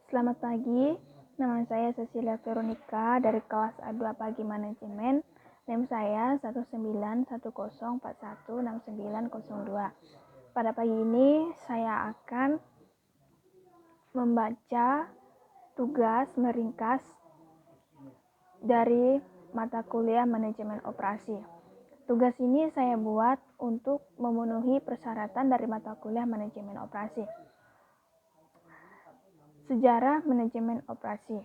Selamat pagi, nama saya Cecilia Veronica dari kelas A2 Pagi Manajemen. NIM saya 191416902. Pada pagi ini saya akan membaca tugas meringkas dari mata kuliah Manajemen Operasi. Tugas ini saya buat untuk memenuhi persyaratan dari mata kuliah Manajemen Operasi. Sejarah manajemen operasi.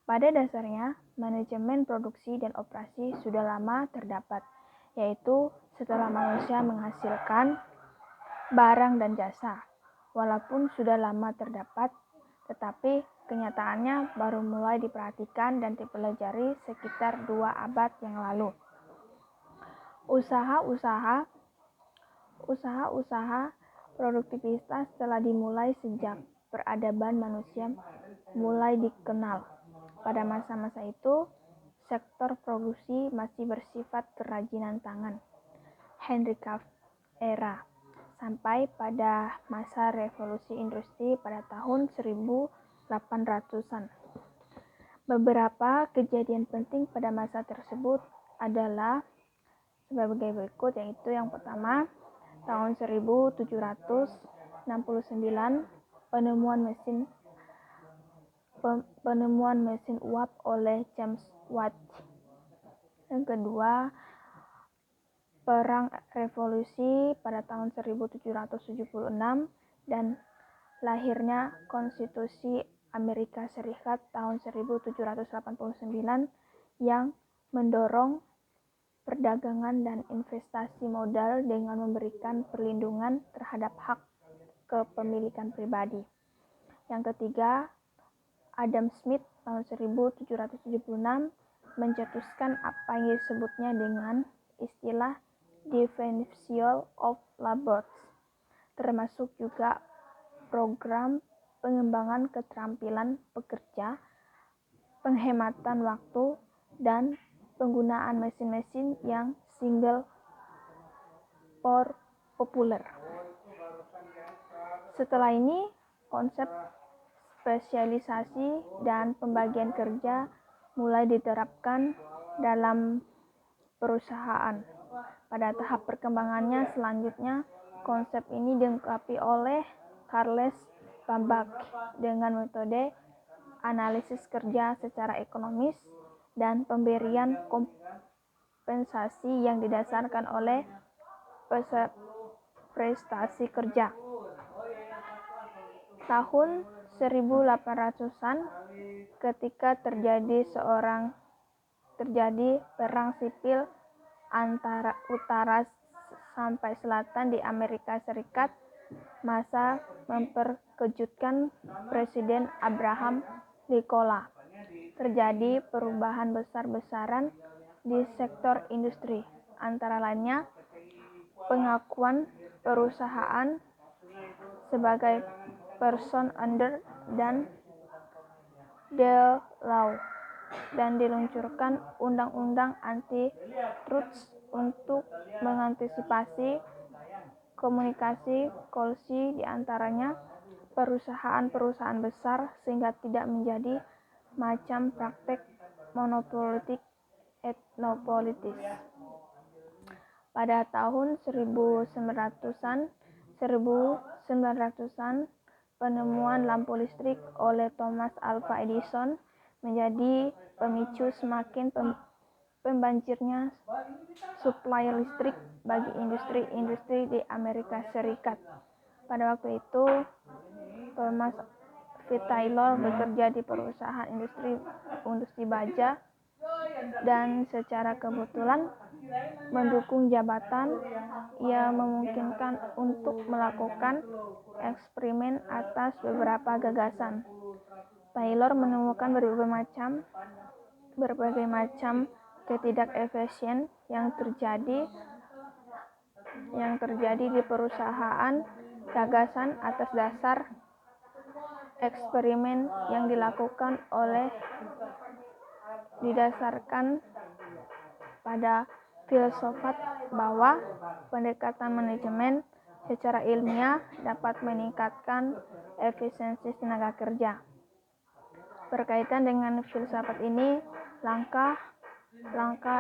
Pada dasarnya, manajemen produksi dan operasi sudah lama terdapat, yaitu setelah manusia menghasilkan barang dan jasa. Walaupun sudah lama terdapat, tetapi kenyataannya baru mulai diperhatikan dan dipelajari sekitar 2 abad yang lalu. Usaha-usaha produktivitas telah dimulai sejak peradaban manusia mulai dikenal. Pada masa-masa itu, sektor produksi masih bersifat kerajinan tangan, handicraft era, sampai pada masa revolusi industri pada tahun 1800-an. Beberapa kejadian penting pada masa tersebut adalah sebagai berikut, yaitu yang pertama, tahun 1769, penemuan mesin uap oleh James Watt. Yang kedua, Perang Revolusi pada tahun 1776 dan lahirnya Konstitusi Amerika Serikat tahun 1789 yang mendorong perdagangan dan investasi modal dengan memberikan perlindungan terhadap hak kepemilikan pribadi. Yang ketiga, Adam Smith tahun 1776 mencetuskan apa yang disebutnya dengan istilah Division of Labor, termasuk juga program pengembangan keterampilan pekerja, penghematan waktu, dan penggunaan mesin-mesin yang single populer. Setelah ini, konsep spesialisasi dan pembagian kerja mulai diterapkan dalam perusahaan. Pada tahap perkembangannya selanjutnya, konsep ini dilengkapi oleh Charles Babbage dengan metode analisis kerja secara ekonomis dan pemberian kompensasi yang didasarkan oleh prestasi kerja. Tahun 1800-an, ketika terjadi perang sipil antara utara sampai selatan di Amerika Serikat, masa memperkejutkan Presiden Abraham Lincoln. Terjadi perubahan besar-besaran di sektor industri, antara lainnya pengakuan perusahaan sebagai person owner dan the law, dan diluncurkan undang-undang anti-trust untuk mengantisipasi komunikasi kolusi di antaranya perusahaan-perusahaan besar sehingga tidak menjadi macam praktek monopolitik etnopolitis. Pada tahun 1900-an, penemuan lampu listrik oleh Thomas Alva Edison menjadi pemicu semakin pembanjirnya suplai listrik bagi industri-industri di Amerika Serikat. Pada waktu itu, Thomas V. Taylor bekerja di perusahaan industri baja dan secara kebetulan mendukung jabatan yang memungkinkan untuk melakukan eksperimen atas beberapa gagasan. Taylor menemukan berbagai macam ketidakefisien yang terjadi di perusahaan. Gagasan atas dasar eksperimen yang dilakukan didasarkan pada filsafat bahwa pendekatan manajemen secara ilmiah dapat meningkatkan efisiensi tenaga kerja. Berkaitan dengan filsafat ini, langkah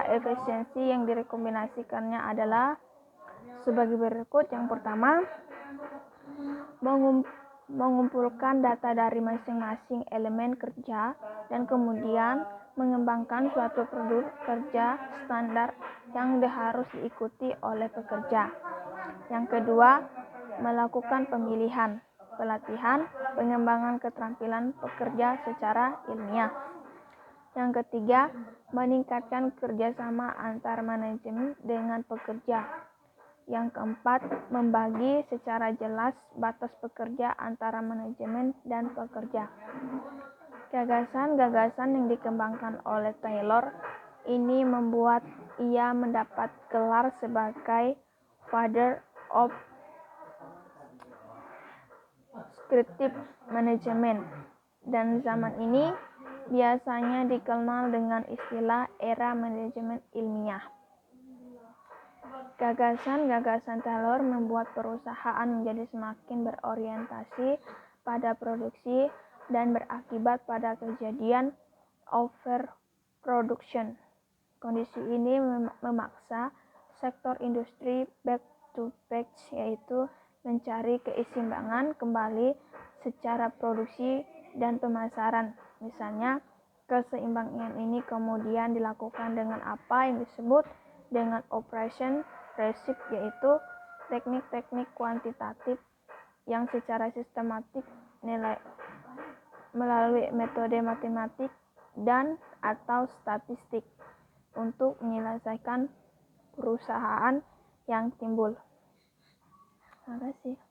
efisiensi yang direkomendasikannya adalah sebagai berikut. Yang pertama, mengumpulkan data dari masing-masing elemen kerja dan kemudian mengembangkan suatu produk kerja standar yang harus diikuti oleh pekerja. Yang kedua, melakukan pemilihan, pelatihan, pengembangan keterampilan pekerja secara ilmiah. Yang ketiga, meningkatkan kerjasama antar manajemen dengan pekerja. Yang keempat, membagi secara jelas batas pekerja antara manajemen dan pekerja. Gagasan-gagasan yang dikembangkan oleh Taylor ini membuat ia mendapat gelar sebagai Father of Descriptive Management, dan zaman ini biasanya dikenal dengan istilah era manajemen ilmiah. Gagasan-gagasan Taylor membuat perusahaan menjadi semakin berorientasi pada produksi dan berakibat pada kejadian overproduction. Kondisi ini memaksa sektor industri back to basics, yaitu mencari keseimbangan kembali secara produksi dan pemasaran. Misalnya, keseimbangan ini kemudian dilakukan dengan apa yang disebut dengan operation recipe, yaitu teknik-teknik kuantitatif yang secara sistematik melalui metode matematik dan atau statistik untuk menyelesaikan perusahaan yang timbul. Terima kasih.